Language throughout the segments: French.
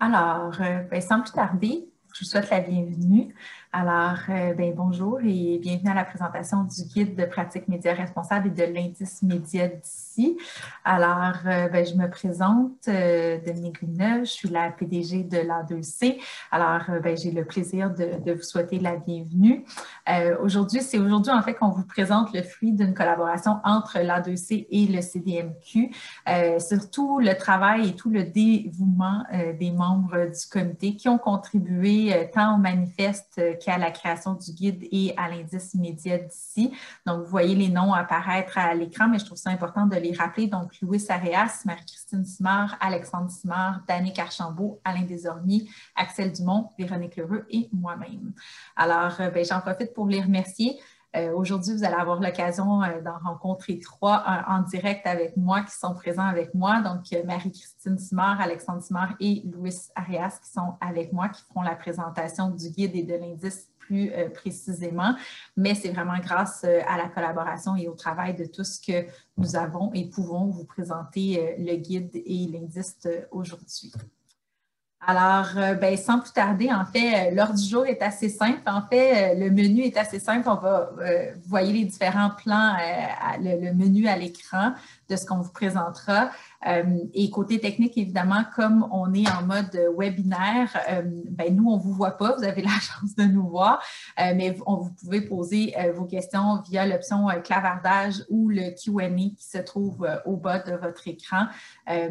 Sans plus tarder, je vous souhaite la bienvenue. Bonjour et bienvenue à la présentation du guide de pratique média responsable et de l'indice média d'ici. Je me présente, Dominique Villeneuve, je suis la PDG de l'A2C. J'ai le plaisir de vous souhaiter la bienvenue. Aujourd'hui en fait qu'on vous présente le fruit d'une collaboration entre l'A2C et le CDMQ. Surtout le travail et tout le dévouement des membres du comité qui ont contribué tant au manifeste qu'à la création du guide et à l'indice média d'ici. Donc, vous voyez les noms apparaître à l'écran, mais je trouve ça important de les rappeler. Donc, Louis Areas, Marie-Christine Simard, Alexandre Simard, Danick Archambault, Alain Desormiers, Axel Dumont, Véronique Lheureux et moi-même. J'en profite pour les remercier. Aujourd'hui, vous allez avoir l'occasion d'en rencontrer trois en direct avec moi, qui sont présents avec moi. Donc, Marie-Christine Simard, Alexandre Simard et Louis Arias qui sont avec moi, qui feront la présentation du guide et de l'indice plus précisément. Mais c'est vraiment grâce à la collaboration et au travail de tous que nous avons et pouvons vous présenter le guide et l'indice aujourd'hui. Sans plus tarder, en fait, l'ordre du jour est assez simple. En fait, le menu est assez simple. Vous voyez les différents plans, le menu à l'écran de ce qu'on vous présentera. Et côté technique, évidemment, comme on est en mode webinaire, nous, on ne vous voit pas. Vous avez la chance de nous voir, mais vous pouvez poser vos questions via l'option clavardage ou le Q&A qui se trouve au bas de votre écran.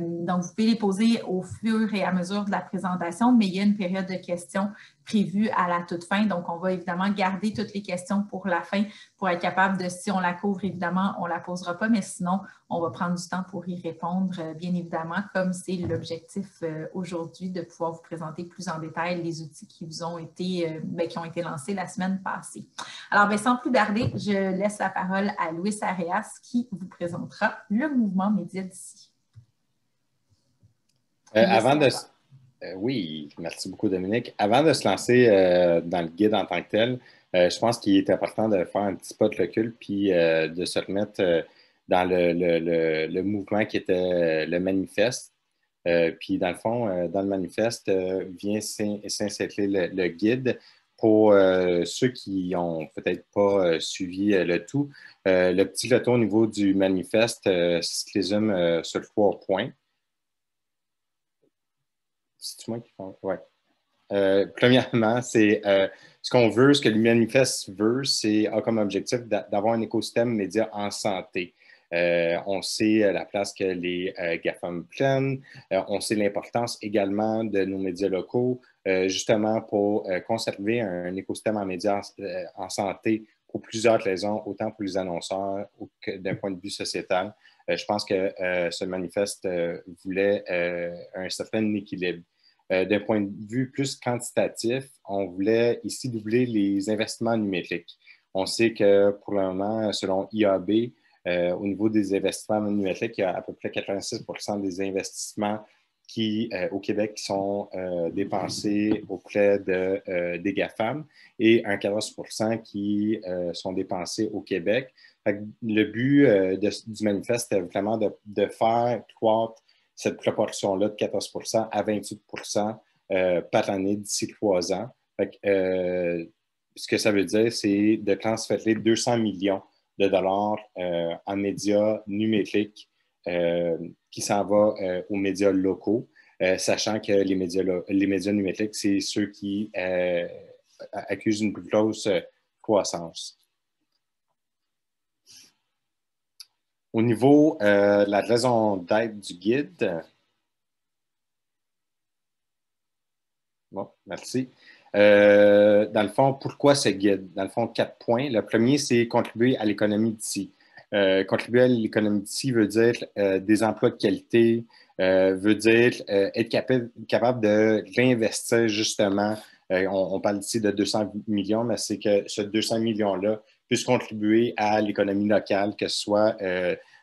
Donc, vous pouvez les poser au fur et à mesure de la présentation, mais il y a une période de questions prévue à la toute fin. Donc, on va évidemment garder toutes les questions pour la fin pour être capable de, si on la couvre, évidemment, on ne la posera pas, mais sinon, on va prendre du temps pour y répondre, bien évidemment, comme c'est l'objectif aujourd'hui de pouvoir vous présenter plus en détail les outils qui vous ont été, qui ont été lancés la semaine passée. Sans plus tarder, je laisse la parole à Louis Areas qui vous présentera le mouvement média d'ici. Oui, merci beaucoup, Dominique. Avant de se lancer dans le guide en tant que tel, je pense qu'il est important de faire un petit pas de recul puis de se remettre dans le mouvement qui était le manifeste. Puis, dans le fond, dans le manifeste, vient s'insérer le guide. Pour ceux qui n'ont peut-être pas suivi le tout, le petit retour au niveau du manifeste se résume sur 3 points. C'est moi qui fais. Ouais. Premièrement, c'est ce qu'on veut, ce que le manifeste veut, a comme objectif d'avoir un écosystème média en santé. On sait la place que les GAFAM prennent. On sait l'importance également de nos médias locaux, justement pour conserver un écosystème en médias en santé pour plusieurs raisons, autant pour les annonceurs que d'un point de vue sociétal. Je pense que ce manifeste voulait un certain équilibre. D'un point de vue plus quantitatif, on voulait ici doubler les investissements numériques. On sait que pour le moment, selon IAB, au niveau des investissements numériques, il y a à peu près 86 % des investissements au Québec qui sont dépensés auprès des GAFAM et un 14 % qui sont dépensés au Québec. Le but du manifeste est vraiment de faire croître cette proportion-là de 14 % à 28 % par année d'ici 3 ans. Ce que ça veut dire, c'est de transférer 200 millions de dollars en médias numériques qui s'en va aux médias locaux, sachant que les médias numériques, c'est ceux qui accusent une plus grosse croissance. Au niveau de la raison d'être du guide, bon, merci. Dans le fond, pourquoi ce guide? Dans le fond, 4 points. Le premier, c'est contribuer à l'économie d'ici. Contribuer à l'économie d'ici veut dire des emplois de qualité, veut dire être capable de réinvestir justement. On parle ici de 200 millions, mais c'est que ce 200 millions-là puisse contribuer à l'économie locale, que ce soit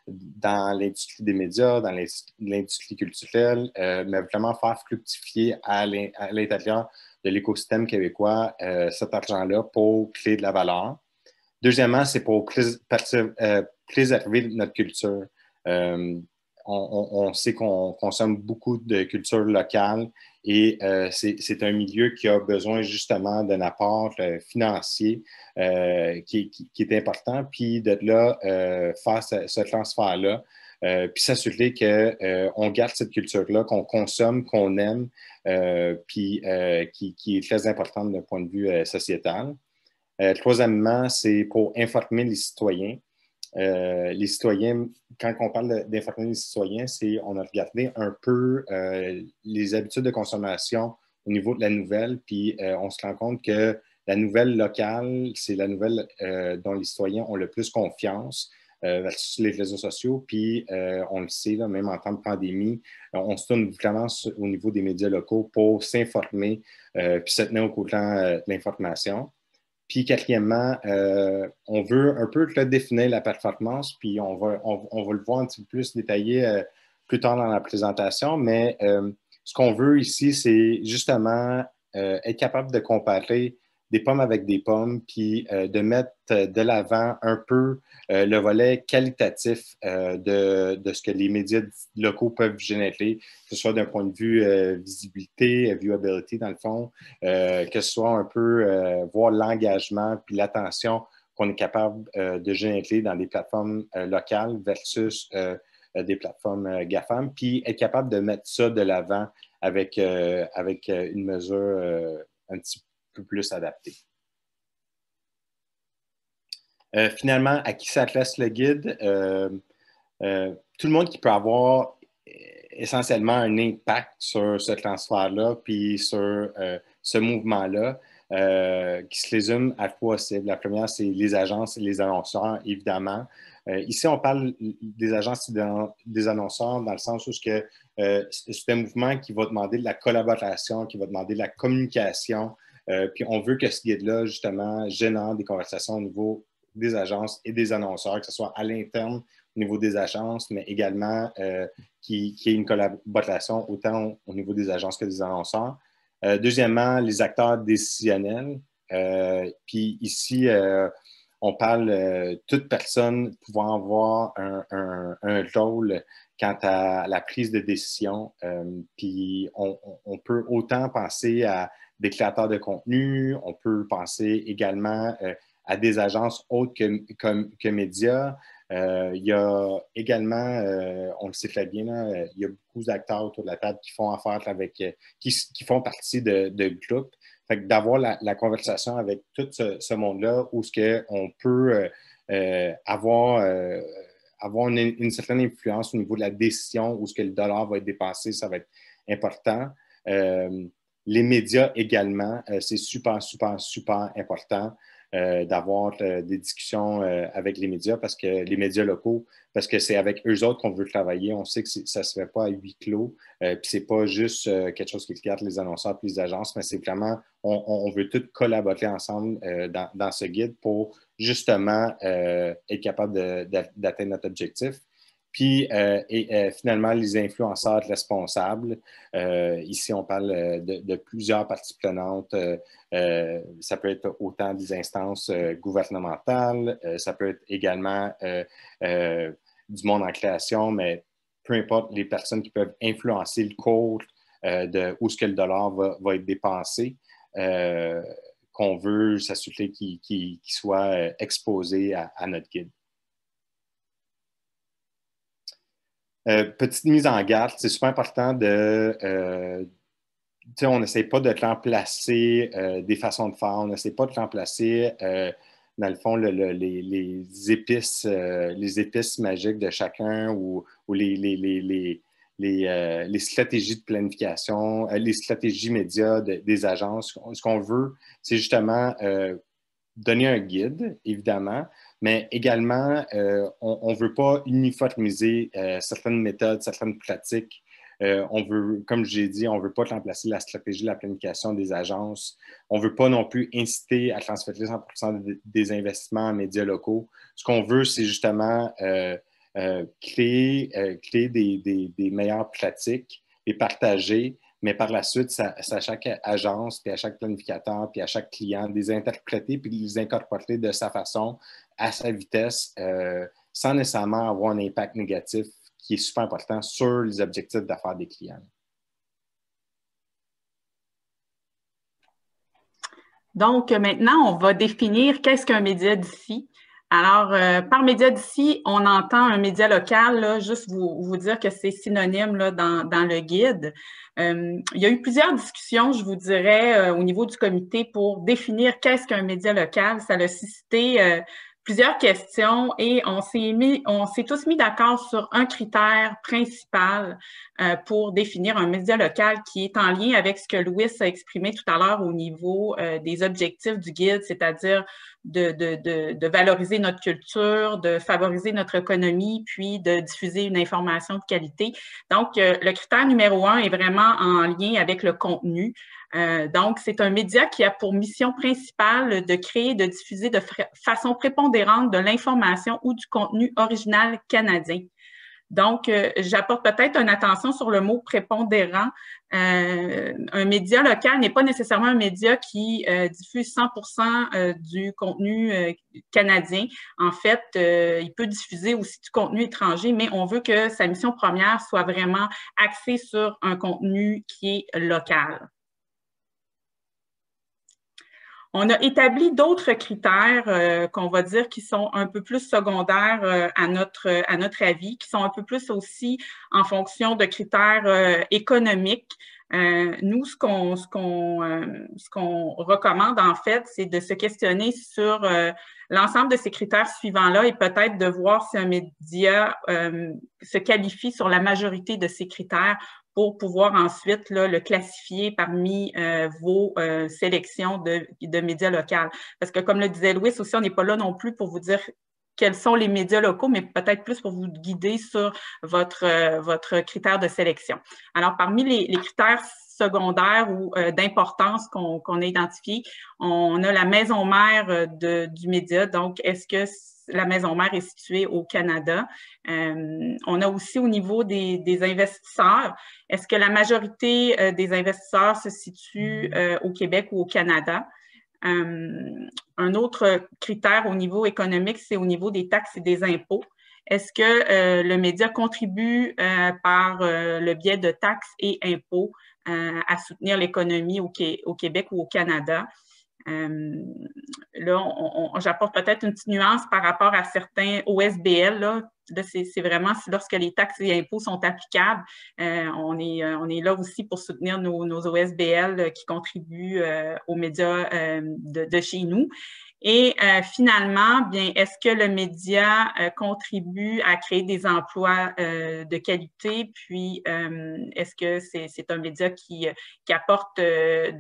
dans l'industrie des médias, dans l'industrie culturelle, mais vraiment faire fructifier à l'intérieur de l'écosystème québécois cet argent-là pour créer de la valeur. Deuxièmement, c'est pour préserver notre culture. on sait qu'on consomme beaucoup de culture locale et c'est un milieu qui a besoin justement d'un apport financier qui est important, puis de là, faire ce transfert-là, puis s'assurer qu'on garde cette culture-là, qu'on consomme, qu'on aime, puis qui est très importante d'un point de vue sociétal. Troisièmement, c'est pour informer les citoyens. Les citoyens, quand on parle d'informer les citoyens, c'est on a regardé un peu les habitudes de consommation au niveau de la nouvelle, puis on se rend compte que la nouvelle locale, c'est la nouvelle dont les citoyens ont le plus confiance versus les réseaux sociaux. Puis on le sait, là, même en temps de pandémie, on se tourne vraiment au niveau des médias locaux pour s'informer puis se tenir au courant de l'information. Puis quatrièmement, on veut un peu définir la performance, puis on va le voir un petit peu plus détaillé plus tard dans la présentation, mais ce qu'on veut ici, c'est justement être capable de comparer des pommes avec des pommes, puis de mettre de l'avant un peu le volet qualitatif de ce que les médias locaux peuvent générer, que ce soit d'un point de vue visibilité, viewability dans le fond, que ce soit un peu voir l'engagement puis l'attention qu'on est capable de générer dans des plateformes locales versus des plateformes GAFAM, puis être capable de mettre ça de l'avant avec une mesure un petit peu plus adaptée. Finalement, à qui s'adresse le guide? Tout le monde qui peut avoir essentiellement un impact sur ce transfert-là, puis sur ce mouvement-là, qui se résume à trois cibles. La première, c'est les agences et les annonceurs, évidemment. Ici, on parle des agences et des annonceurs dans le sens où c'est un mouvement qui va demander de la collaboration, qui va demander de la communication. Puis on veut que ce guide-là, justement, génère des conversations au niveau des agences et des annonceurs, que ce soit à l'interne au niveau des agences, mais également qui ait une collaboration autant au niveau des agences que des annonceurs. Deuxièmement, les acteurs décisionnels. Puis ici, on parle toute personne pouvant avoir un rôle quant à la prise de décision. Puis on peut autant penser à des créateurs de contenu, on peut penser également à des agences autres que médias. Il y a également, on le sait très bien, là, il y a beaucoup d'acteurs autour de la table qui font affaire avec, qui font partie de groupes. Fait que d'avoir la conversation avec tout ce monde-là où on peut avoir une certaine influence au niveau de la décision, où ce que le dollar va être dépensé, ça va être important. Les médias également, c'est super, super, super important. D'avoir des discussions avec les médias, les médias locaux, parce que c'est avec eux autres qu'on veut travailler. On sait que ça ne se fait pas à huis clos, puis c'est pas juste quelque chose qui regarde les annonceurs et les agences, mais c'est vraiment, on veut tous collaborer ensemble dans ce guide pour justement être capable d'atteindre notre objectif. Puis, finalement, les influenceurs responsables. Ici, on parle de plusieurs parties prenantes. Ça peut être autant des instances gouvernementales, ça peut être également du monde en création, mais peu importe les personnes qui peuvent influencer le cours de où est-ce que le dollar va être dépensé, qu'on veut s'assurer qu'il soit exposé à notre guide. Petite mise en garde, c'est super important on n'essaie pas de remplacer des façons de faire, on n'essaie pas de remplacer, dans le fond, les épices magiques de chacun ou les stratégies de planification, les stratégies médias des agences. Ce qu'on veut, c'est justement donner un guide, évidemment, mais également, on ne veut pas uniformiser certaines méthodes, certaines pratiques. On veut, comme j'ai dit, on ne veut pas remplacer la stratégie de la planification des agences. On ne veut pas non plus inciter à transférer 100% des investissements en médias locaux. Ce qu'on veut, c'est justement créer des meilleures pratiques, les partager, mais par la suite, c'est à chaque agence, puis à chaque planificateur, puis à chaque client, de les interpréter, puis de les incorporer de sa façon, à sa vitesse, sans nécessairement avoir un impact négatif qui est super important sur les objectifs d'affaires des clients. Donc, maintenant, on va définir qu'est-ce qu'un média d'ici. Alors, par média d'ici, on entend un média local, là, juste vous dire que c'est synonyme là, dans le guide. Il y a eu plusieurs discussions, je vous dirais, au niveau du comité pour définir qu'est-ce qu'un média local. Ça a suscité plusieurs questions et on s'est tous mis d'accord sur un critère principal pour définir un média local qui est en lien avec ce que Louis a exprimé tout à l'heure au niveau des objectifs du guide, c'est-à-dire de valoriser notre culture, de favoriser notre économie, puis de diffuser une information de qualité. Donc, le critère numéro 1 est vraiment en lien avec le contenu. Donc, c'est un média qui a pour mission principale de créer et de diffuser de façon prépondérante de l'information ou du contenu original canadien. Donc, j'apporte peut-être une attention sur le mot prépondérant. Un média local n'est pas nécessairement un média qui diffuse 100% du contenu canadien. En fait, il peut diffuser aussi du contenu étranger, mais on veut que sa mission première soit vraiment axée sur un contenu qui est local. On a établi d'autres critères qu'on va dire qui sont un peu plus secondaires à notre avis, qui sont un peu plus aussi en fonction de critères économiques. Nous, ce qu'on recommande en fait, c'est de se questionner sur l'ensemble de ces critères suivants-là et peut-être de voir si un média se qualifie sur la majorité de ces critères pour pouvoir ensuite là, le classifier parmi vos sélections de médias locaux. Parce que comme le disait Louis aussi, on n'est pas là non plus pour vous dire quels sont les médias locaux, mais peut-être plus pour vous guider sur votre critère de sélection. Alors, parmi les critères secondaires ou d'importance qu'on a identifiés, on a la maison mère du média. Donc, est-ce que la maison mère est située au Canada? On a aussi au niveau des investisseurs, est-ce que la majorité des investisseurs se situe au Québec ou au Canada? Un autre critère au niveau économique, c'est au niveau des taxes et des impôts. Est-ce que le média contribue par le biais de taxes et impôts à soutenir l'économie au Québec ou au Canada? Là, j'apporte peut-être une petite nuance par rapport à certains OSBL. Là, c'est vraiment lorsque les taxes et impôts sont applicables, on est là aussi pour soutenir nos OSBL qui contribuent aux médias de chez nous. Et finalement, bien, est-ce que le média contribue à créer des emplois de qualité? Puis, est-ce que c'est un média qui apporte des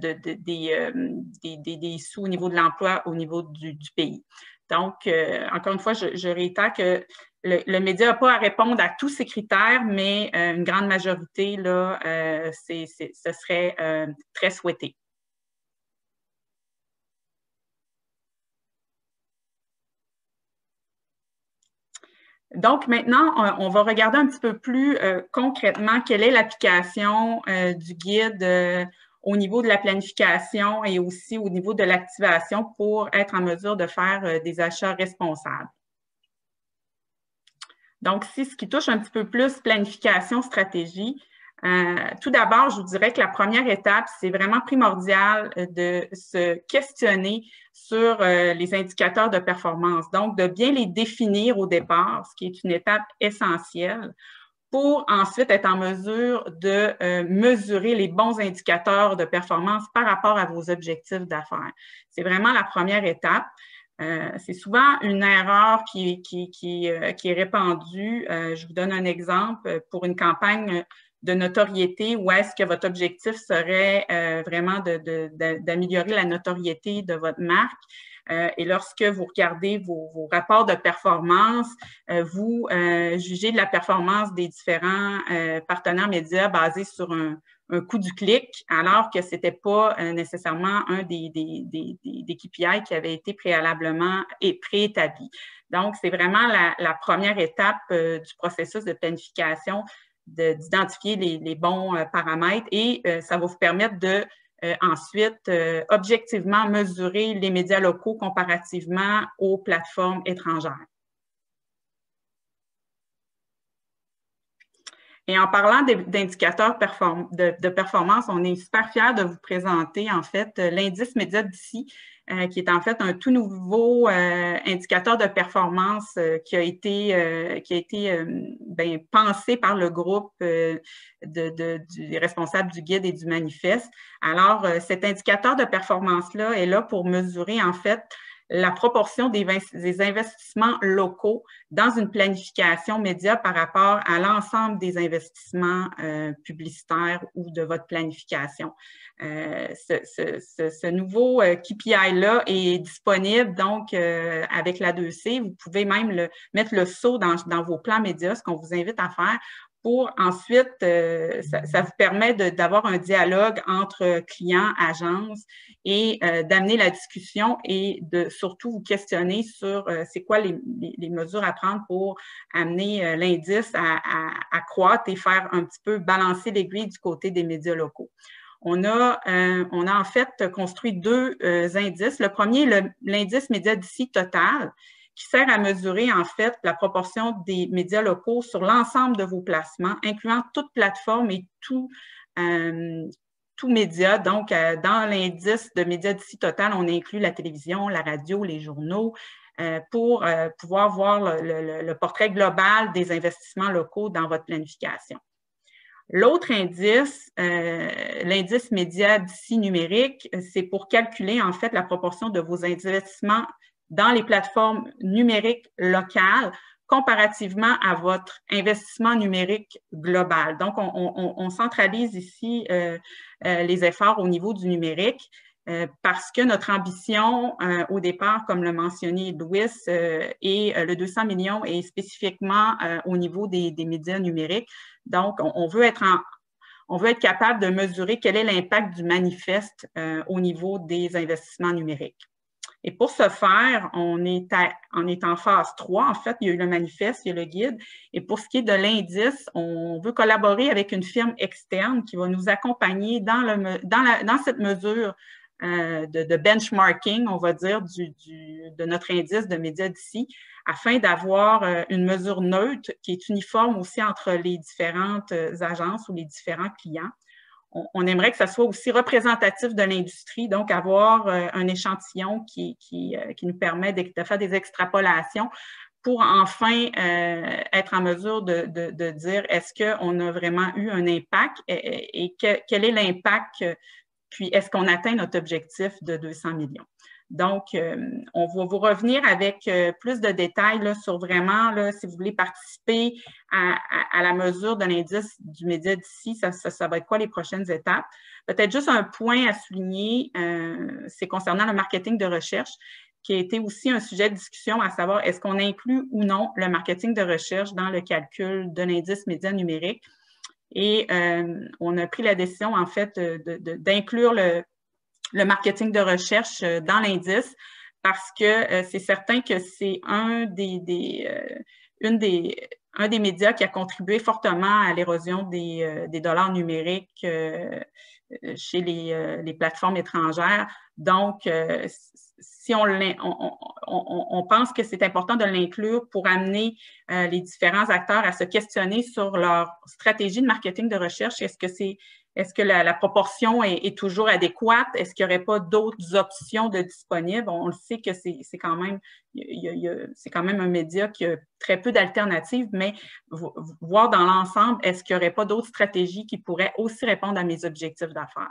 sous au niveau de l'emploi au niveau du pays? Donc, encore une fois, je réitère que le média n'a pas à répondre à tous ces critères, mais une grande majorité, là, ce serait très souhaité. Donc, maintenant, on va regarder un petit peu plus concrètement quelle est l'application du guide au niveau de la planification et aussi au niveau de l'activation pour être en mesure de faire des achats responsables. Donc, c'est ce qui touche un petit peu plus planification, stratégie. Tout d'abord, je vous dirais que la première étape, c'est vraiment primordial de se questionner sur les indicateurs de performance. Donc, de bien les définir au départ, ce qui est une étape essentielle pour ensuite être en mesure de mesurer les bons indicateurs de performance par rapport à vos objectifs d'affaires. C'est vraiment la première étape. C'est souvent une erreur qui est répandue. Je vous donne un exemple pour une campagne de notoriété où est-ce que votre objectif serait vraiment d'améliorer la notoriété de votre marque. Et lorsque vous regardez vos rapports de performance, vous jugez de la performance des différents partenaires médias basés sur un coût du clic, alors que ce n'était pas nécessairement un des KPI qui avait été préalablement préétabli. Donc, c'est vraiment la première étape du processus de planification, d'identifier les bons paramètres et ça va vous permettre de ensuite objectivement mesurer les médias locaux comparativement aux plateformes étrangères. Et en parlant d'indicateurs de performance, on est super fiers de vous présenter en fait l'indice média d'ici, qui est en fait un tout nouveau indicateur de performance qui a été pensé par le groupe des responsables du guide et du manifeste. Alors, cet indicateur de performance-là est là pour mesurer en fait la proportion des investissements locaux dans une planification média par rapport à l'ensemble des investissements publicitaires ou de votre planification. Ce nouveau KPI-là est disponible donc avec l'A2C. Vous pouvez même mettre le saut dans vos plans médias, ce qu'on vous invite à faire, pour ensuite, ça vous permet d'avoir un dialogue entre clients, agences et d'amener la discussion et de surtout vous questionner sur c'est quoi les mesures à prendre pour amener l'indice à croître et faire un petit peu balancer l'aiguille du côté des médias locaux. On a en fait construit deux indices. Le premier, l'indice média d'ici total, qui sert à mesurer en fait la proportion des médias locaux sur l'ensemble de vos placements, incluant toute plateforme et tout média. Donc, dans l'indice de médias d'ici total, on inclut la télévision, la radio, les journaux, pour pouvoir voir le portrait global des investissements locaux dans votre planification. L'autre indice, l'indice média d'ici numérique, c'est pour calculer en fait la proportion de vos investissements dans les plateformes numériques locales comparativement à votre investissement numérique global. Donc, on centralise ici les efforts au niveau du numérique parce que notre ambition au départ, comme l'a mentionné Louis, et le 200 millions est spécifiquement au niveau des médias numériques. Donc, on veut être capable de mesurer quel est l'impact du manifeste au niveau des investissements numériques. Et pour ce faire, on est en phase 3. En fait, il y a eu le manifeste, il y a le guide. Et pour ce qui est de l'indice, on veut collaborer avec une firme externe qui va nous accompagner dans cette mesure de benchmarking, on va dire, de notre indice de médias d'ici, afin d'avoir une mesure neutre qui est uniforme aussi entre les différentes agences ou les différents clients. On aimerait que ça soit aussi représentatif de l'industrie, donc avoir un échantillon qui nous permet de faire des extrapolations pour enfin être en mesure de dire est-ce qu'on a vraiment eu un impact et quel est l'impact, puis est-ce qu'on atteint notre objectif de 200 millions. Donc, on va vous revenir avec plus de détails là, sur vraiment, là, si vous voulez participer à la mesure de l'indice du média d'ici, ça va être quoi les prochaines étapes. Peut-être juste un point à souligner, c'est concernant le marketing de recherche, qui a été aussi un sujet de discussion, à savoir est-ce qu'on inclut ou non le marketing de recherche dans le calcul de l'indice média numérique. Et on a pris la décision, en fait, d'inclure le marketing de recherche dans l'indice parce que c'est certain que c'est un des médias qui a contribué fortement à l'érosion des dollars numériques chez les plateformes étrangères. Donc, si on pense que c'est important de l'inclure pour amener les différents acteurs à se questionner sur leur stratégie de marketing de recherche, est-ce que la proportion est toujours adéquate? Est-ce qu'il n'y aurait pas d'autres options de disponibles? On le sait que c'est quand même un média qui a très peu d'alternatives, mais voir dans l'ensemble, est-ce qu'il n'y aurait pas d'autres stratégies qui pourraient aussi répondre à mes objectifs d'affaires?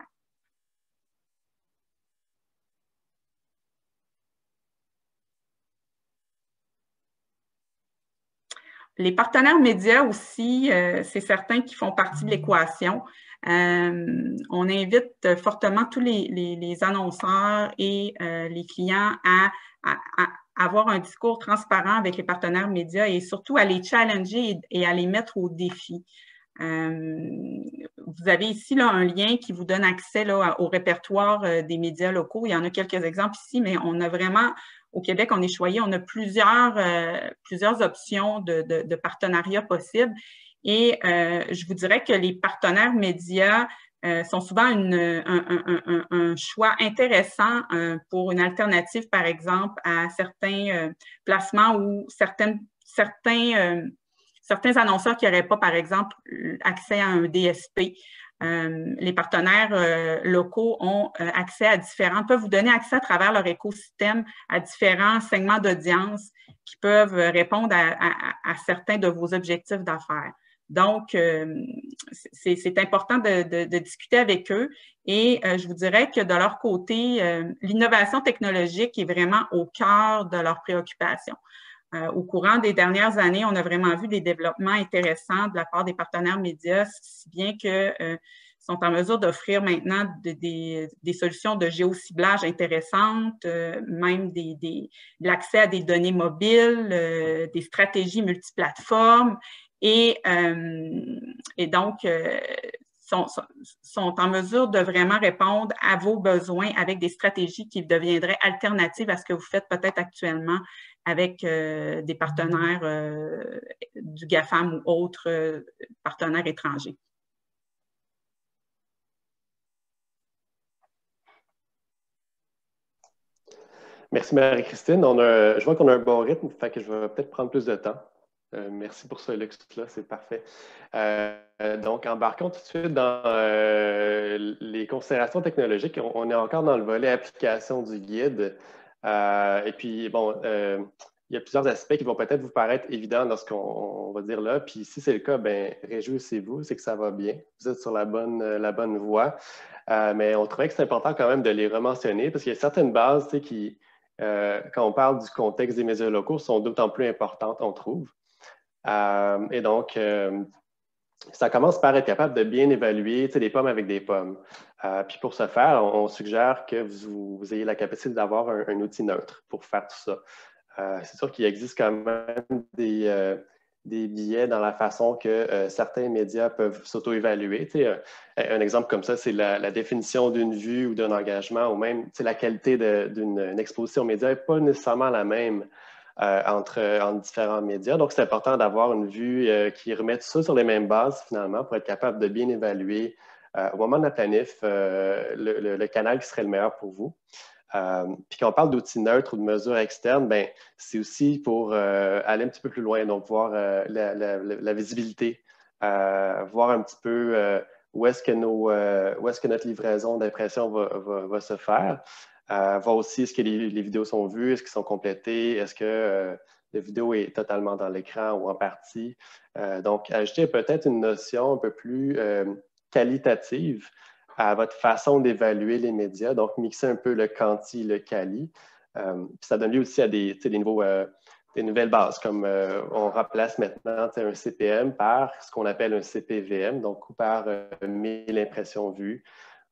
Les partenaires médias aussi, c'est certain qu'ils font partie de l'équation. On invite fortement tous les annonceurs et les clients à avoir un discours transparent avec les partenaires médias et surtout à les challenger et à les mettre au défi. Vous avez ici là, un lien qui vous donne accès là, au répertoire des médias locaux. Il y en a quelques exemples ici, mais on a vraiment, au Québec, on est choyé, on a plusieurs options de partenariats possibles. Et je vous dirais que les partenaires médias sont souvent un choix intéressant pour une alternative, par exemple, à certains placements ou certains certains annonceurs qui n'auraient pas, par exemple, accès à un DSP. Les partenaires locaux ont accès à peuvent vous donner accès à travers leur écosystème à différents segments d'audience qui peuvent répondre à certains de vos objectifs d'affaires. Donc, c'est important de discuter avec eux et je vous dirais que de leur côté, l'innovation technologique est vraiment au cœur de leurs préoccupations. Au courant des dernières années, on a vraiment vu des développements intéressants de la part des partenaires médias, si bien que sont en mesure d'offrir maintenant des solutions de géociblage intéressantes, même de l'accès à des données mobiles, des stratégies multiplateformes et donc sont en mesure de vraiment répondre à vos besoins avec des stratégies qui deviendraient alternatives à ce que vous faites peut-être actuellement avec des partenaires du GAFAM ou autres partenaires étrangers. Merci Marie-Christine. Je vois qu'on a un bon rythme, fait que je vais peut-être prendre plus de temps. Merci pour ce luxe-là, c'est parfait. Donc, embarquons tout de suite dans les considérations technologiques. On est encore dans le volet application du guide. Et puis, bon, il y a plusieurs aspects qui vont peut-être vous paraître évidents dans ce qu'on va dire là. Puis si c'est le cas, bien, réjouissez-vous, c'est que ça va bien. Vous êtes sur la bonne voie. Mais on trouvait que c'est important quand même de les rementionner parce qu'il y a certaines bases qui, quand on parle du contexte des médias locaux, sont d'autant plus importantes, on trouve. Et donc, ça commence par être capable de bien évaluer des pommes avec des pommes. Puis pour ce faire, on suggère que vous ayez la capacité d'avoir un outil neutre pour faire tout ça. C'est sûr qu'il existe quand même des biais dans la façon que certains médias peuvent s'auto-évaluer. Un exemple comme ça, c'est la définition d'une vue ou d'un engagement, ou même la qualité d'une exposition média n'est pas nécessairement la même entre différents médias. Donc, c'est important d'avoir une vue qui remet tout ça sur les mêmes bases, finalement, pour être capable de bien évaluer au moment de la planif le canal qui serait le meilleur pour vous. Puis quand on parle d'outils neutres ou de mesures externes, ben, c'est aussi pour aller un petit peu plus loin, donc voir la visibilité, voir un petit peu où est-ce que notre livraison d'impression va se faire. Voir aussi est-ce que les vidéos sont vues, est-ce qu'elles sont complétées, est-ce que la vidéo est totalement dans l'écran ou en partie. Donc, ajouter peut-être une notion un peu plus qualitative à votre façon d'évaluer les médias, donc mixer un peu le quanti, le quali. Puis ça donne lieu aussi à des nouvelles bases, comme on remplace maintenant un CPM par ce qu'on appelle un CPVM, donc par 1000 impressions vues.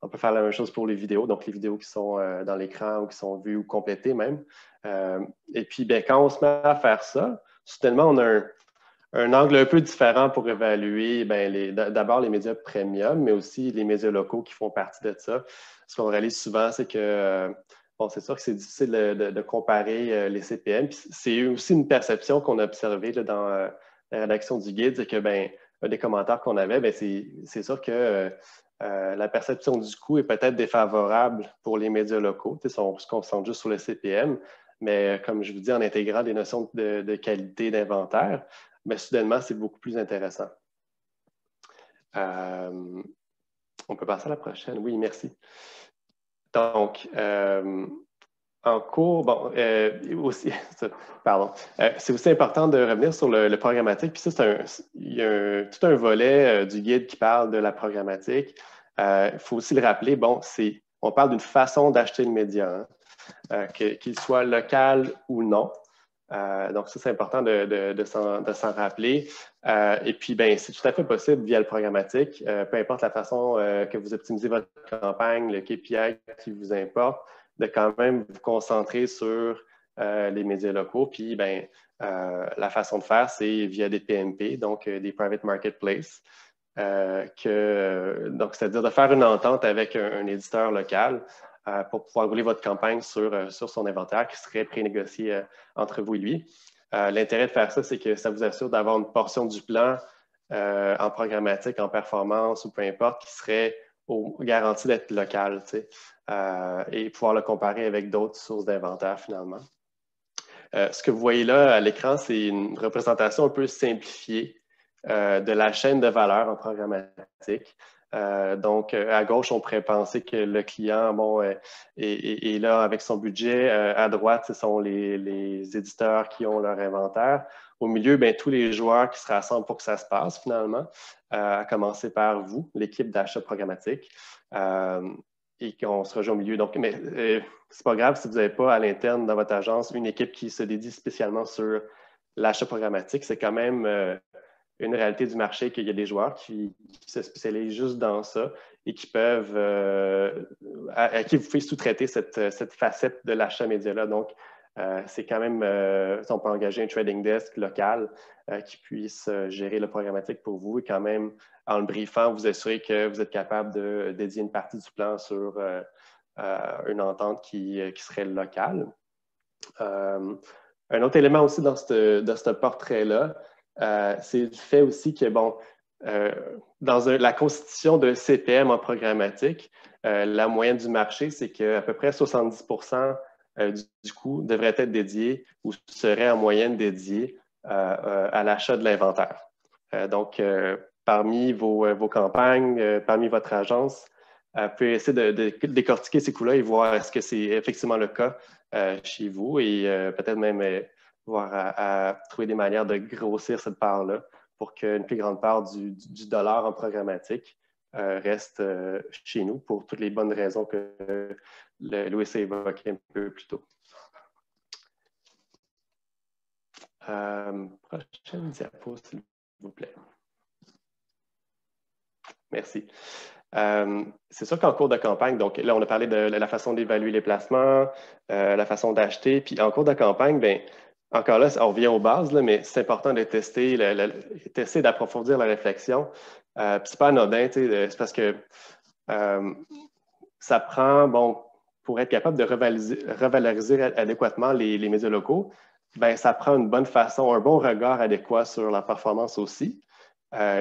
On peut faire la même chose pour les vidéos, donc les vidéos qui sont dans l'écran ou qui sont vues ou complétées même. Et puis, bien, quand on se met à faire ça, soudainement, on a un angle un peu différent pour évaluer d'abord les médias premium, mais aussi les médias locaux qui font partie de ça. Ce qu'on réalise souvent, c'est que, bon, c'est sûr que c'est difficile de comparer les CPM. Puis c'est aussi une perception qu'on a observée là, dans la rédaction du guide, c'est que, ben, un des commentaires qu'on avait, ben, c'est sûr que la perception du coût est peut-être défavorable pour les médias locaux. On se concentre juste sur le CPM, mais comme je vous dis, en intégrant des notions de qualité d'inventaire, mais soudainement, c'est beaucoup plus intéressant. On peut passer à la prochaine. Oui, merci. Donc, en cours, bon, aussi, pardon, c'est aussi important de revenir sur le programmatique. Puis ça, il y a tout un volet du guide qui parle de la programmatique. Il faut aussi le rappeler, bon, on parle d'une façon d'acheter le média, hein, qu'il soit local ou non. Donc, ça, c'est important de s'en rappeler. Et puis, ben, c'est tout à fait possible via le programmatique, peu importe la façon que vous optimisez votre campagne, le KPI qui vous importe, de quand même vous concentrer sur les médias locaux. Puis, ben, la façon de faire, c'est via des PMP, donc des Private Marketplace. Donc, c'est-à-dire de faire une entente avec un éditeur local pour pouvoir rouler votre campagne sur son inventaire qui serait prénégocié entre vous et lui. L'intérêt de faire ça, c'est que ça vous assure d'avoir une portion du plan en programmatique, en performance ou peu importe, qui serait garantie d'être local, et pouvoir le comparer avec d'autres sources d'inventaire finalement. Ce que vous voyez là à l'écran, c'est une représentation un peu simplifiée de la chaîne de valeur en programmatique. Donc, à gauche, on pourrait penser que le client est là avec son budget. À droite, ce sont les éditeurs qui ont leur inventaire. Au milieu, bien, tous les joueurs qui se rassemblent pour que ça se passe finalement, à commencer par vous, l'équipe d'achat programmatique, et qu'on se rejoint au milieu. Donc, mais c'est pas grave si vous n'avez pas à l'interne dans votre agence une équipe qui se dédie spécialement sur l'achat programmatique. C'est quand même une réalité du marché qu'il y a des joueurs qui se spécialisent juste dans ça et qui peuvent, à qui vous pouvez sous-traiter cette facette de l'achat média-là. Donc, c'est quand même, on peut engager un trading desk local qui puisse gérer le programmatique pour vous et quand même, en le briefant, vous assurer que vous êtes capable de dédier une partie du plan sur une entente qui serait locale. Un autre élément aussi dans ce portrait-là, c'est le fait aussi que, bon, dans la constitution de CPM en programmatique, la moyenne du marché, c'est qu'à peu près 70% du coût devrait être dédié ou serait en moyenne dédié à l'achat de l'inventaire. Donc, parmi vos campagnes, parmi votre agence, vous pouvez essayer de décortiquer ces coûts-là et voir est-ce que c'est effectivement le cas chez vous et peut-être même voir à trouver des manières de grossir cette part-là pour qu'une plus grande part du dollar en programmatique reste chez nous pour toutes les bonnes raisons que Louis a évoquées un peu plus tôt. Prochaine diapo, s'il vous plaît. Merci. C'est sûr qu'en cours de campagne, donc là, on a parlé de la façon d'évaluer les placements, la façon d'acheter, puis en cours de campagne, bien, encore là, on revient aux bases, là, mais c'est important de tester, d'approfondir la réflexion. Puis c'est pas anodin, c'est parce que ça prend, bon, pour être capable de revaloriser adéquatement les médias locaux, bien, ça prend une bonne façon, un bon regard adéquat sur la performance aussi.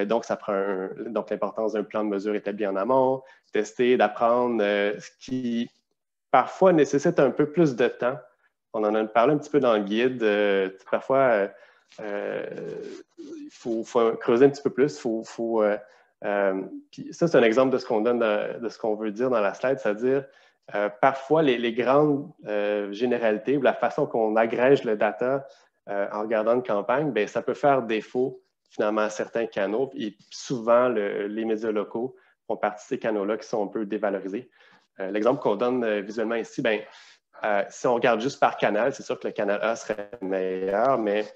Donc, ça prend donc l'importance d'un plan de mesure établi en amont, tester, d'apprendre, ce qui parfois nécessite un peu plus de temps. On en a parlé un petit peu dans le guide. Parfois, il faut creuser un petit peu plus. Puis ça, c'est un exemple de ce qu'on donne, de ce qu'on veut dire dans la slide, c'est-à-dire parfois les grandes généralités ou la façon qu'on agrège le data en regardant une campagne, bien, ça peut faire défaut finalement à certains canaux. Et souvent, les médias locaux font partie de ces canaux-là qui sont un peu dévalorisés. L'exemple qu'on donne visuellement ici, bien, si on regarde juste par canal, c'est sûr que le canal A serait meilleur, mais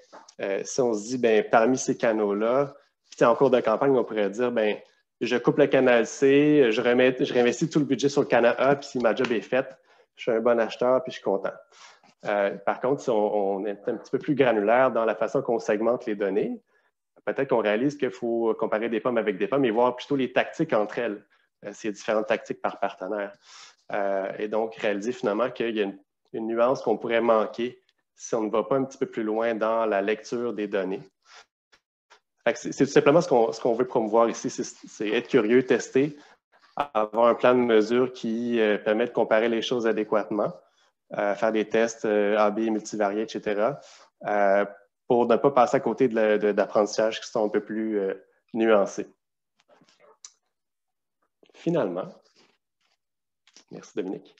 si on se dit, bien, parmi ces canaux-là, puis en cours de campagne, on pourrait dire, bien, je coupe le canal C, je réinvestis tout le budget sur le canal A, puis si ma job est faite, je suis un bon acheteur, puis je suis content. Par contre, si on est un petit peu plus granulaire dans la façon qu'on segmente les données, peut-être qu'on réalise qu'il faut comparer des pommes avec des pommes et voir plutôt les tactiques entre elles, s'il y a différentes tactiques par partenaire. Et donc, réaliser finalement qu'il y a une nuance qu'on pourrait manquer si on ne va pas un petit peu plus loin dans la lecture des données. C'est tout simplement ce qu'on veut promouvoir ici, c'est être curieux, tester, avoir un plan de mesure qui permet de comparer les choses adéquatement, faire des tests AB, multivariés, etc., pour ne pas passer à côté d'apprentissages qui sont un peu plus nuancés. Finalement, merci Dominique.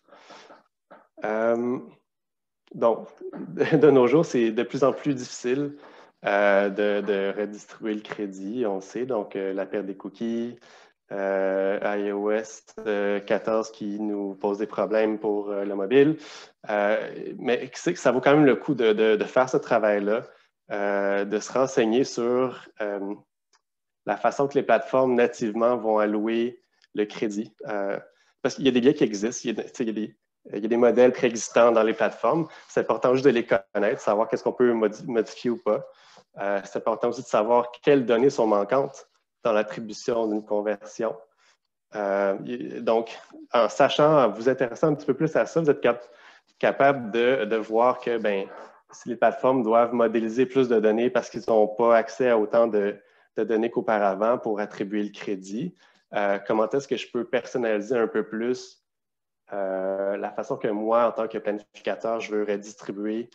Donc, de nos jours, c'est de plus en plus difficile de redistribuer le crédit, on le sait, donc la perte des cookies, iOS 14 qui nous pose des problèmes pour le mobile, mais ça vaut quand même le coup de faire ce travail-là, de se renseigner sur la façon que les plateformes nativement vont allouer le crédit. Parce qu'il y a des biais qui existent, il y a des modèles préexistants dans les plateformes. C'est important juste de les connaître, savoir qu'est-ce qu'on peut modifier ou pas. C'est important aussi de savoir quelles données sont manquantes dans l'attribution d'une conversion. Donc, en sachant, en vous intéressant un petit peu plus à ça, vous êtes capable de voir que si les plateformes doivent modéliser plus de données parce qu'ils n'ont pas accès à autant de données qu'auparavant pour attribuer le crédit, comment est-ce que je peux personnaliser un peu plus la façon que moi, en tant que planificateur, je veux redistribuer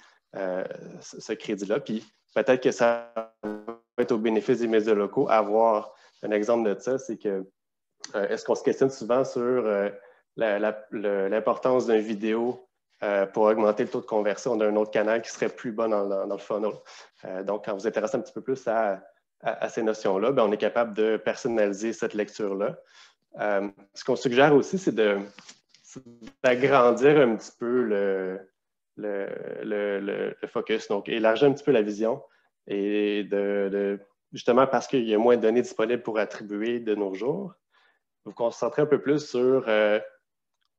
ce crédit-là. Puis peut-être que ça va être au bénéfice des médias locaux. Avoir un exemple de ça, c'est que est-ce qu'on se questionne souvent sur l'importance d'une vidéo pour augmenter le taux de conversion d'un autre canal qui serait plus bas dans le funnel. Donc, quand vous intéressez un petit peu plus à ces notions-là, bien, on est capable de personnaliser cette lecture-là. Ce qu'on suggère aussi, c'est d'agrandir un petit peu le focus, donc élargir un petit peu la vision et justement parce qu'il y a moins de données disponibles pour attribuer de nos jours, vous concentrez un peu plus sur,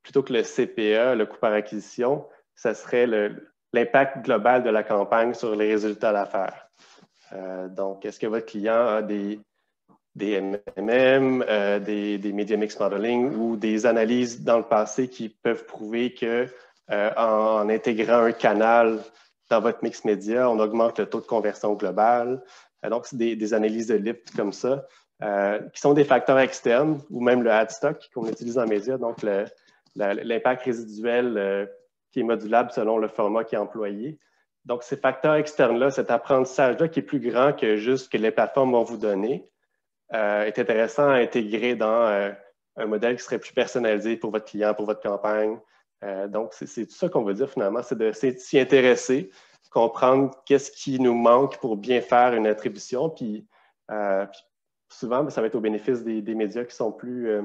plutôt que le CPA, le coût par acquisition, ça serait l'impact global de la campagne sur les résultats d'affaires. Donc, est-ce que votre client a des MMM, des media mix modeling ou des analyses dans le passé qui peuvent prouver qu'en intégrant un canal dans votre mix média, on augmente le taux de conversion global. Donc, c'est des analyses de lift comme ça, qui sont des facteurs externes ou même le ad stock qu'on utilise en média, donc l'impact résiduel qui est modulable selon le format qui est employé. Donc, ces facteurs externes-là, cet apprentissage-là qui est plus grand que juste que les plateformes vont vous donner, est intéressant à intégrer dans un modèle qui serait plus personnalisé pour votre client, pour votre campagne. Donc, c'est tout ça qu'on veut dire finalement, c'est de s'y intéresser, comprendre qu'est-ce qui nous manque pour bien faire une attribution, puis souvent, ça va être au bénéfice des médias qui sont plus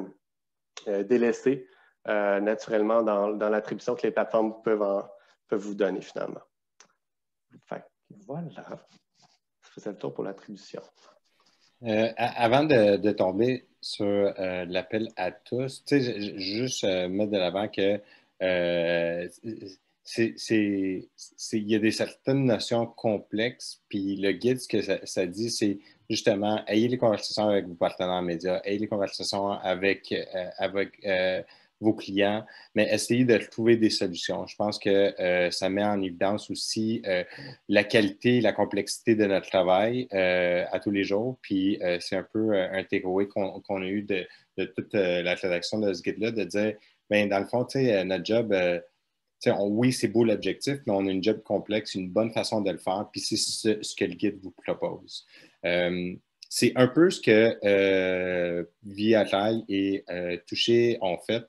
délaissés naturellement dans l'attribution que les plateformes peuvent vous donner finalement. Fait, voilà, ça faisait le tour pour l'attribution. Avant de tomber sur l'appel à tous, tu sais, juste mettre de l'avant que il y a des certaines notions complexes, puis le guide, ce que ça dit, c'est justement, ayez les conversations avec vos partenaires médias, ayez les conversations avec vos clients, mais essayez de trouver des solutions. Je pense que ça met en évidence aussi la qualité et la complexité de notre travail à tous les jours. Puis c'est un peu un takeaway qu'on a eu de toute la rédaction de ce guide-là, de dire, bien, dans le fond, tu sais, notre job, oui, c'est beau l'objectif, mais on a une job complexe, une bonne façon de le faire, puis c'est ce que le guide vous propose. C'est un peu ce que Viatrail et Touché ont fait.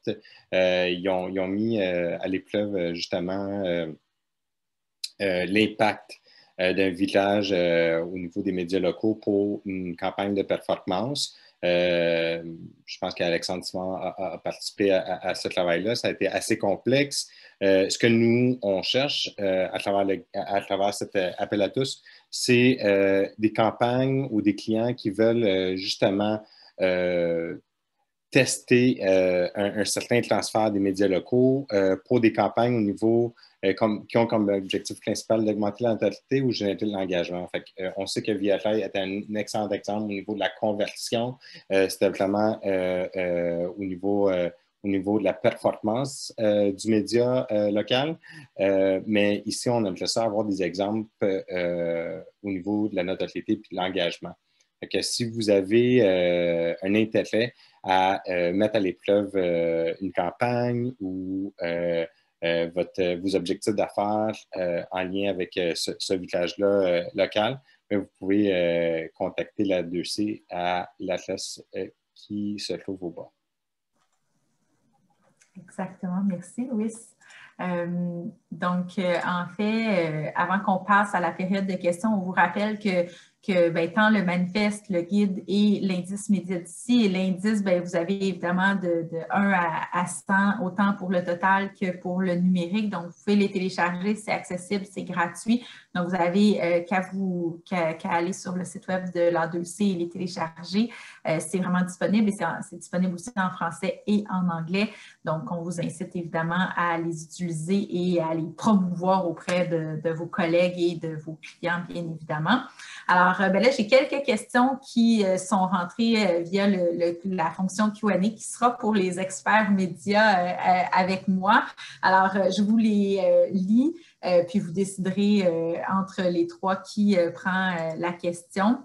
Ils ont mis à l'épreuve justement l'impact d'un village au niveau des médias locaux pour une campagne de performance. Je pense qu'Alexandre Simon a participé à ce travail-là. Ça a été assez complexe. Ce que nous, on cherche à travers cet appel à tous, c'est des campagnes ou des clients qui veulent justement tester un certain transfert des médias locaux pour des campagnes au niveau qui ont comme objectif principal d'augmenter la natalité ou générer de l'engagement. On sait que Viatrail est un excellent exemple au niveau de la conversion. C'était vraiment au niveau de la performance du média local. Mais ici, on aimerait ça avoir des exemples au niveau de la natalité et de l'engagement. Si vous avez un intérêt à mettre à l'épreuve une campagne ou vos objectifs d'affaires en lien avec ce village-là local, vous pouvez contacter la 2C à l'adresse qui se trouve au bas. Exactement, merci Louis. Donc, en fait, avant qu'on passe à la période de questions, on vous rappelle que tant le manifeste, le guide et l'indice média d'ici. Et l'indice, vous avez évidemment de 1 à 100, autant pour le total que pour le numérique. Donc, vous pouvez les télécharger, c'est accessible, c'est gratuit. Donc, vous n'avez qu'à aller sur le site web de l'A2C et les télécharger. C'est vraiment disponible et c'est disponible aussi en français et en anglais. Donc, on vous incite évidemment à les utiliser et à les promouvoir auprès de vos collègues et de vos clients, bien évidemment. Alors, là, j'ai quelques questions qui sont rentrées via la fonction Q&A qui sera pour les experts médias avec moi. Alors, je vous les lis, puis vous déciderez entre les trois qui prend la question.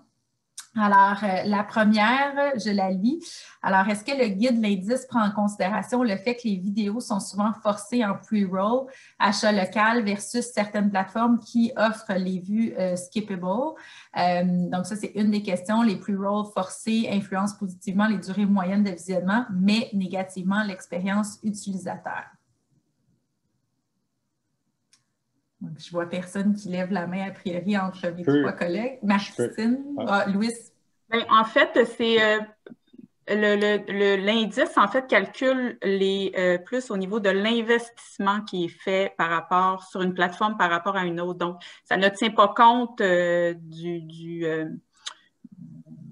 Alors, la première, je la lis. Alors, est-ce que le guide l'indice prend en considération le fait que les vidéos sont souvent forcées en pre-roll, achat local versus certaines plateformes qui offrent les vues skippable? Donc, ça, c'est une des questions. Les pre-roll forcés influencent positivement les durées moyennes de visionnement, mais négativement l'expérience utilisateur. Donc, je vois personne qui lève la main a priori entre mes trois collègues. Marie-Christine, Louis. Bien, en fait, c'est l'indice, en fait, calcule plus au niveau de l'investissement qui est fait par rapport sur une plateforme par rapport à une autre. Donc, ça ne tient pas compte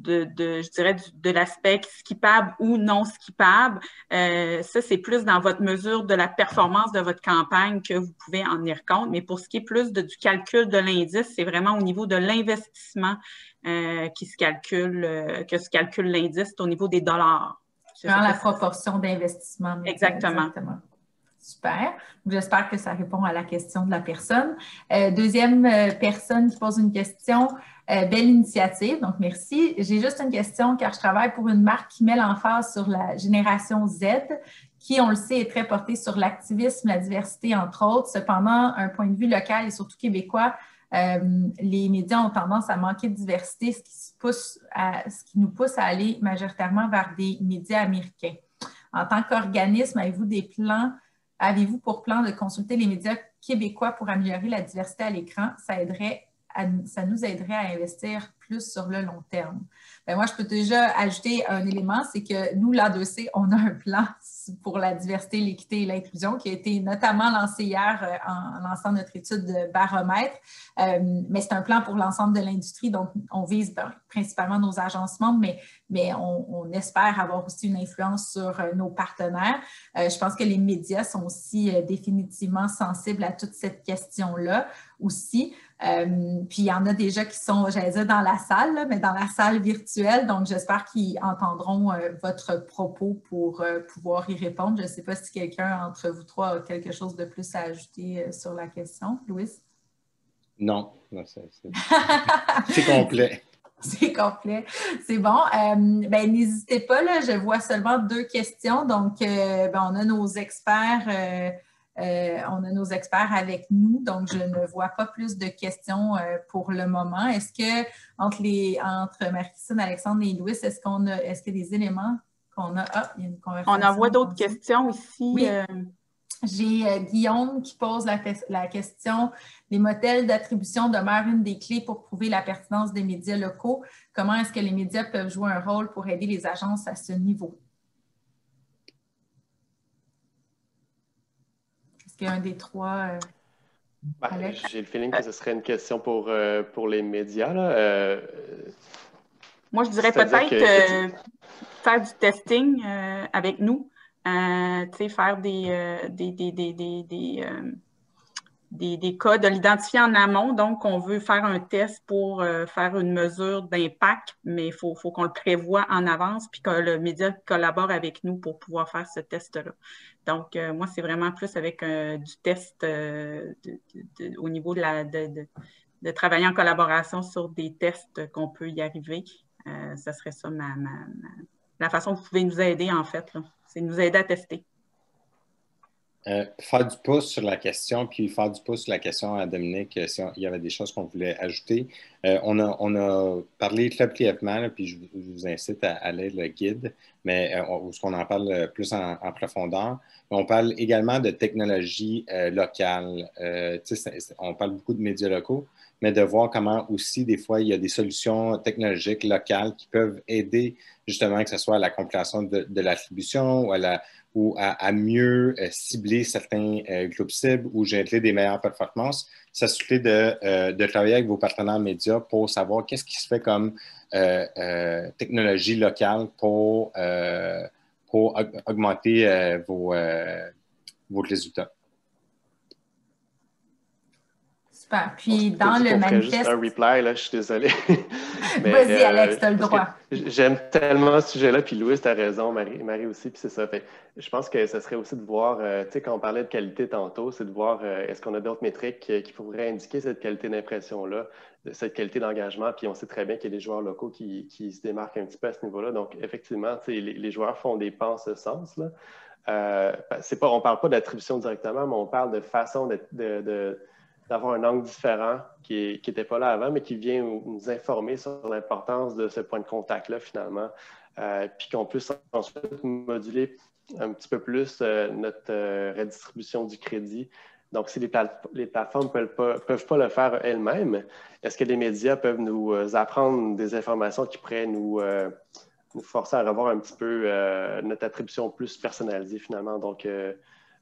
je dirais, de l'aspect skippable ou non skippable. Ça, c'est plus dans votre mesure de la performance de votre campagne que vous pouvez en tenir compte. Mais pour ce qui est plus du calcul de l'indice, c'est vraiment au niveau de l'investissement que se calcule l'indice, au niveau des dollars. Dans la proportion d'investissement. Exactement. Super. J'espère que ça répond à la question de la personne. Deuxième personne qui pose une question. Belle initiative, donc merci. J'ai juste une question car je travaille pour une marque qui met l'emphase sur la génération Z, qui, on le sait, est très portée sur l'activisme, la diversité, entre autres. Cependant, un point de vue local et surtout québécois, les médias ont tendance à manquer de diversité, ce qui nous pousse à aller majoritairement vers des médias américains. En tant qu'organisme, avez-vous pour plan de consulter les médias québécois pour améliorer la diversité à l'écran? Ça nous aiderait à investir plus sur le long terme. Bien, moi, je peux déjà ajouter un élément, c'est que nous, l'A2C, on a un plan pour la diversité, l'équité et l'inclusion qui a été notamment lancé hier en lançant notre étude de baromètre. Mais c'est un plan pour l'ensemble de l'industrie, donc on vise principalement nos agences membres, mais on espère avoir aussi une influence sur nos partenaires. Je pense que les médias sont aussi définitivement sensibles à toute cette question-là aussi. Puis il y en a déjà qui sont, j'allais dire, dans la salle, là, mais dans la salle virtuelle. Donc, j'espère qu'ils entendront votre propos pour pouvoir y répondre. Je ne sais pas si quelqu'un entre vous trois a quelque chose de plus à ajouter sur la question. Louis? Non, c'est complet. C'est complet. C'est bon. N'hésitez pas, là, je vois seulement 2 questions. Donc, on a nos experts. On a nos experts avec nous, donc je ne vois pas plus de questions pour le moment. Est-ce que entre Marie-Christine, Alexandre et Louis, est-ce qu'il y a des éléments qu'on a? Ah, il y a une conversation. On envoie d'autres questions ici. Oui. J'ai Guillaume qui pose la question. Les modèles d'attribution demeurent une des clés pour prouver la pertinence des médias locaux. Comment est-ce que les médias peuvent jouer un rôle pour aider les agences à ce niveau? Est-ce qu'il y a un des trois? J'ai le feeling que ce serait une question pour les médias. Là. Moi, je dirais peut-être faire du testing avec nous. Faire des cas, de l'identifier en amont. Donc, on veut faire un test pour faire une mesure d'impact, mais il faut qu'on le prévoie en avance puis que le média collabore avec nous pour pouvoir faire ce test-là. Donc, moi, c'est vraiment plus avec du test au niveau de travailler en collaboration sur des tests qu'on peut y arriver. Ça serait ça la façon que vous pouvez nous aider, en fait. C'est nous aider à tester. Faire du pouce sur la question, puis faire du pouce sur la question à Dominique, s'il y avait des choses qu'on voulait ajouter. On a parlé très brièvement, puis je vous incite à lire le guide, mais on en parle plus en profondeur. Mais on parle également de technologies locales. On parle beaucoup de médias locaux, mais de voir comment aussi, des fois, il y a des solutions technologiques locales qui peuvent aider justement que ce soit à la compréhension de l'attribution ou à mieux cibler certains groupes cibles ou générer des meilleures performances, s'assurer de travailler avec vos partenaires médias pour savoir qu'est-ce qui se fait comme technologie locale pour augmenter vos résultats. Super. Puis dans le manifeste... Juste un reply, là, je suis désolée. Vas-y, Alex, tu as le droit. J'aime tellement ce sujet-là, puis Louis, tu as raison, Marie aussi, puis c'est ça. Je pense que ce serait aussi de voir, tu sais, quand on parlait de qualité tantôt, c'est de voir est-ce qu'on a d'autres métriques qui pourraient indiquer cette qualité d'impression-là, cette qualité d'engagement, puis on sait très bien qu'il y a des joueurs locaux qui se démarquent un petit peu à ce niveau-là. Donc, effectivement, tu sais, les joueurs font des pas en ce sens-là. On ne parle pas d'attribution directement, mais on parle de façon d'avoir un angle différent qui n'était pas là avant, mais qui vient nous informer sur l'importance de ce point de contact-là, finalement, puis qu'on puisse ensuite moduler un petit peu plus notre redistribution du crédit. Donc, si les plateformes ne peuvent pas le faire elles-mêmes, est-ce que les médias peuvent nous apprendre des informations qui pourraient nous forcer à revoir un petit peu notre attribution plus personnalisée, finalement. Donc,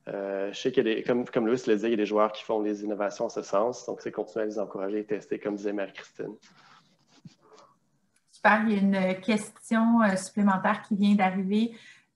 je sais qu'il y a comme Louis le disait, il y a des joueurs qui font des innovations en ce sens. Donc, c'est continuer à les encourager et tester, comme disait Marie-Christine. Super. Il y a une question supplémentaire qui vient d'arriver.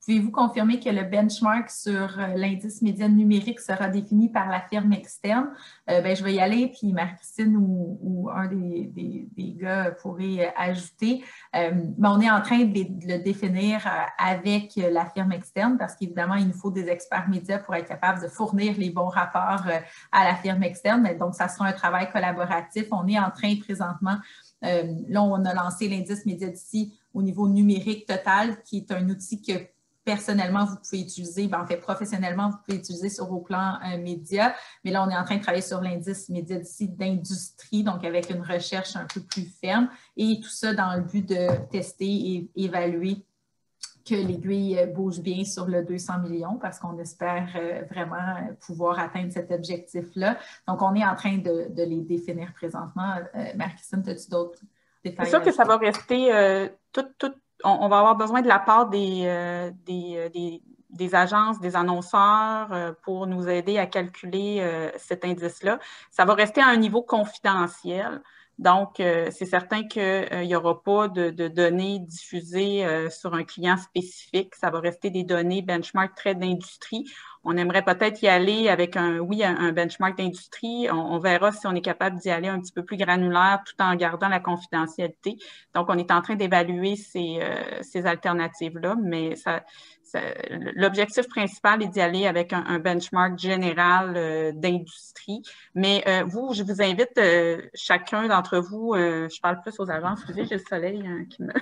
Pouvez-vous confirmer que le benchmark sur l'indice média numérique sera défini par la firme externe? Je vais y aller, puis Marie-Christine ou un des gars pourrait ajouter. Mais on est en train de le définir avec la firme externe parce qu'évidemment, il nous faut des experts médias pour être capable de fournir les bons rapports à la firme externe. Donc, ça sera un travail collaboratif. On est en train présentement, là, on a lancé l'indice média d'ici au niveau numérique total, qui est un outil que personnellement, vous pouvez utiliser, en fait, professionnellement, vous pouvez utiliser sur vos plans médias. Mais là, on est en train de travailler sur l'indice média d'ici d'industrie, donc avec une recherche un peu plus ferme. Et tout ça dans le but de tester et évaluer que l'aiguille bouge bien sur le 200 millions parce qu'on espère vraiment pouvoir atteindre cet objectif-là. Donc, on est en train de les définir présentement. Marie-Christine, as-tu d'autres détails? C'est sûr que ça va rester on va avoir besoin de la part des agences, des annonceurs pour nous aider à calculer cet indice-là. Ça va rester à un niveau confidentiel. Donc, c'est certain qu'il n'y aura pas de données diffusées sur un client spécifique. Ça va rester des données benchmark très d'industrie. On aimerait peut-être y aller avec un benchmark d'industrie. On verra si on est capable d'y aller un petit peu plus granulaire tout en gardant la confidentialité. Donc, on est en train d'évaluer ces alternatives-là, mais l'objectif principal est d'y aller avec un benchmark général d'industrie. Mais je vous invite, chacun d'entre vous, je parle plus aux agences, excusez, j'ai le soleil qui me...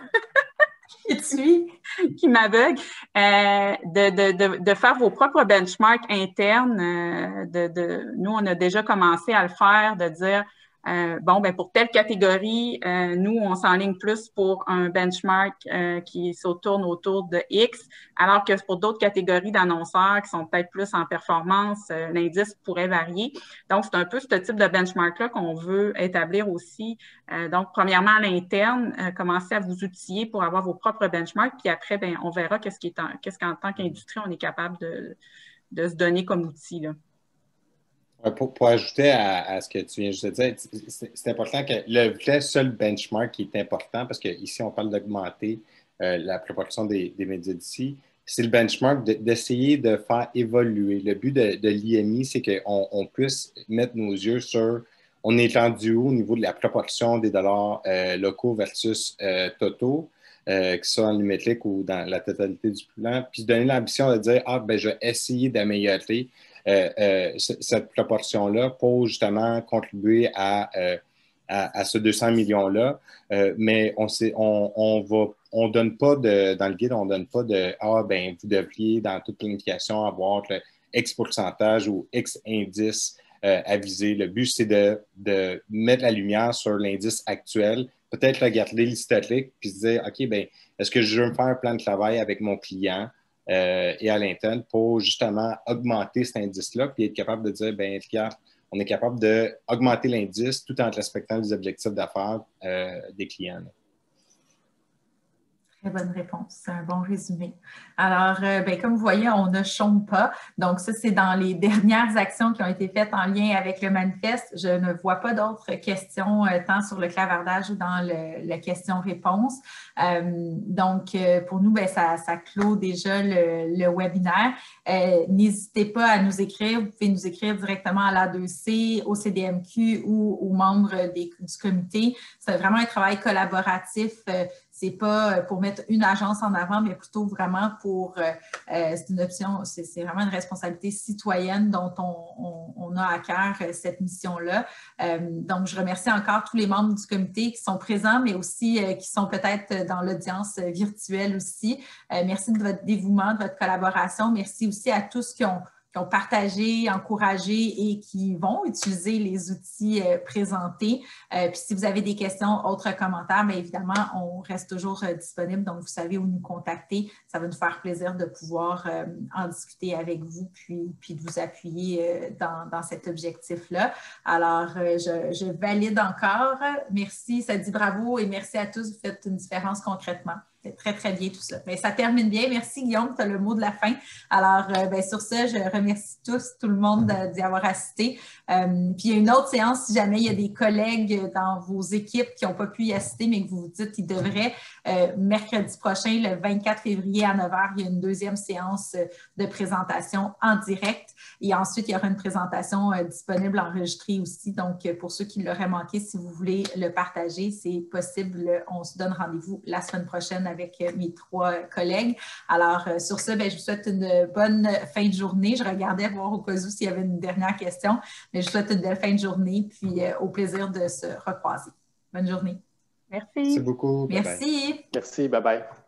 qui m'aveugle, de faire vos propres benchmarks internes. Nous, on a déjà commencé à le faire, de dire, pour telle catégorie, nous, on s'enligne plus pour un benchmark qui se tourne autour de X, alors que pour d'autres catégories d'annonceurs qui sont peut-être plus en performance, l'indice pourrait varier. Donc, c'est un peu ce type de benchmark-là qu'on veut établir aussi. Donc, premièrement, à l'interne, commencer à vous outiller pour avoir vos propres benchmarks, puis après, on verra qu'est-ce qu'en tant qu'industrie, on est capable de se donner comme outil, là. Pour ajouter à ce que tu viens juste de dire, c'est important que le seul benchmark qui est important, parce qu'ici, on parle d'augmenter la proportion des médias d'ici, c'est le benchmark d'essayer de faire évoluer. Le but de l'IMI, c'est qu'on puisse mettre nos yeux sur, on est rendu où au niveau de la proportion des dollars locaux versus totaux, que ce soit en numétrique ou dans la totalité du plan, puis se donner l'ambition de dire, je vais essayer d'améliorer cette proportion-là pour justement contribuer à ce 200 millions-là. Mais on donne pas dans le guide, on ne donne pas de vous devriez dans toute planification avoir X pourcentage ou X indice à viser. Le but, c'est de mettre la lumière sur l'indice actuel, peut-être regarder l'historique, puis se dire, OK, est-ce que je veux me faire un plan de travail avec mon client et à l'interne pour justement augmenter cet indice-là, puis être capable de dire, regarde, on est capable d'augmenter l'indice tout en respectant les objectifs d'affaires des clients. Très bonne réponse, c'est un bon résumé. Alors, comme vous voyez, on ne chôme pas. Donc, ça, c'est dans les dernières actions qui ont été faites en lien avec le manifeste. Je ne vois pas d'autres questions tant sur le clavardage ou dans le question-réponse. Donc, pour nous, ça clôt déjà le webinaire. N'hésitez pas à nous écrire. Vous pouvez nous écrire directement à l'A2C, au CDMQ ou aux membres du comité. C'est vraiment un travail collaboratif. C'est pas pour mettre une agence en avant, mais plutôt vraiment pour, c'est une option, c'est vraiment une responsabilité citoyenne dont on a à cœur cette mission-là. Donc, je remercie encore tous les membres du comité qui sont présents, mais aussi qui sont peut-être dans l'audience virtuelle aussi. Merci de votre dévouement, de votre collaboration. Merci aussi à tous qui ont partagé, encouragé et qui vont utiliser les outils présentés. Puis si vous avez des questions, autres commentaires, bien évidemment, on reste toujours disponible. Donc, vous savez où nous contacter. Ça va nous faire plaisir de pouvoir en discuter avec vous puis de vous appuyer dans cet objectif-là. Alors, je valide encore. Merci, ça dit bravo et merci à tous. Vous faites une différence concrètement. C'est très, très bien tout ça. Mais ça termine bien. Merci, Guillaume, tu as le mot de la fin. Alors, sur ce, je remercie tout le monde d'y avoir assisté. Puis, il y a une autre séance, si jamais il y a des collègues dans vos équipes qui n'ont pas pu y assister, mais que vous vous dites qu'ils devraient, mercredi prochain, le 24 février à 9h, il y a une deuxième séance de présentation en direct. Et ensuite, il y aura une présentation disponible enregistrée aussi. Donc, pour ceux qui l'auraient manqué, si vous voulez le partager, c'est possible. On se donne rendez-vous la semaine prochaine avec mes 3 collègues. Alors, sur ce, je vous souhaite une bonne fin de journée. Je regardais voir au cas où s'il y avait une dernière question, mais je vous souhaite une belle fin de journée, puis au plaisir de se recroiser. Bonne journée. Merci. Merci beaucoup. Merci. Merci, bye-bye.